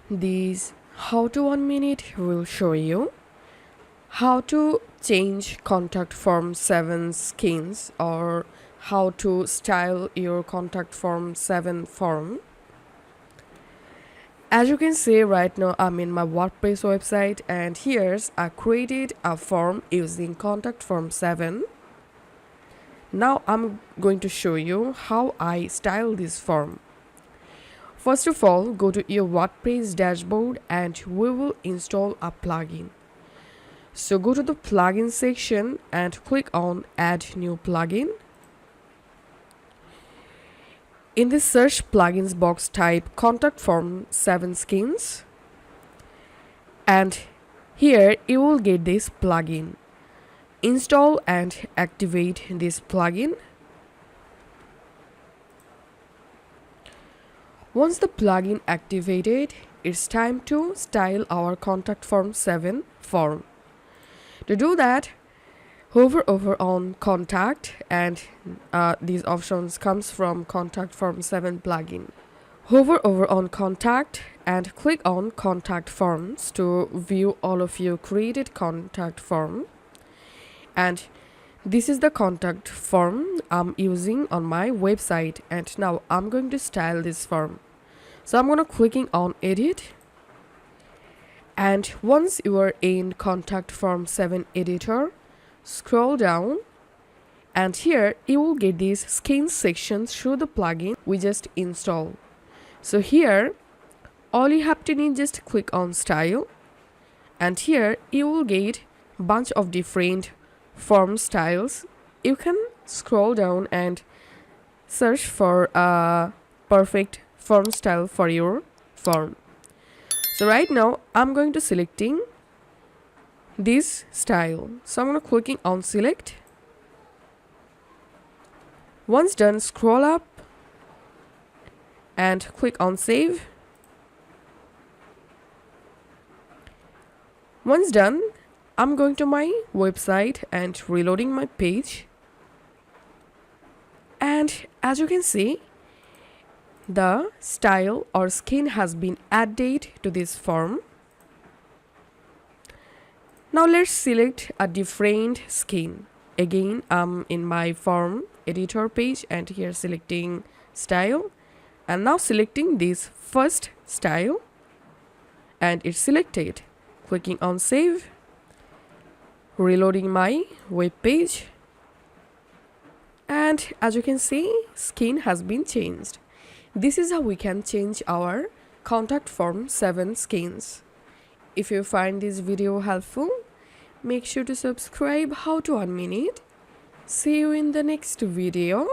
This how to 1 minute will show you how to change contact form 7 skins or how to style your contact form 7 form. As you can see right now, I'm in my WordPress website and here's I created a form using contact form 7. Now I'm going to show you how I style this form. First of all, go to your WordPress dashboard and we will install a plugin. So go to the plugin section and click on add new plugin. In the search plugins box, type contact form 7 skins and here you will get this plugin. Install and activate this plugin. Once the plugin activated, it's time to style our contact form 7 form. To do that, hover over on contact and these options comes from contact form 7 plugin. Hover over on contact and click on contact forms to view all of your created contact form. And this is the contact form I'm using on my website, and now I'm going to style this form. So I'm going to clicking on edit, and once you are in contact form 7 editor, scroll down and here you will get these skin sections through the plugin we just installed. So here all you have to need just click on style and here you will get bunch of different form styles. You can scroll down and search for a perfect form style for your form. So right now I'm going to selecting this style. So I'm going to clicking on select. Once done, scroll up and click on save. Once done, I'm going to my website and reloading my page. And as you can see, the style or skin has been added to this form. Now let's select a different skin. Again, I'm in my form editor page and here selecting style and now selecting this first style and it's selected. Clicking on save, reloading my web page, and as you can see, skin has been changed. This is how we can change our contact form 7 skins. If you find this video helpful, make sure to subscribe how to 1 minute. See you in the next video.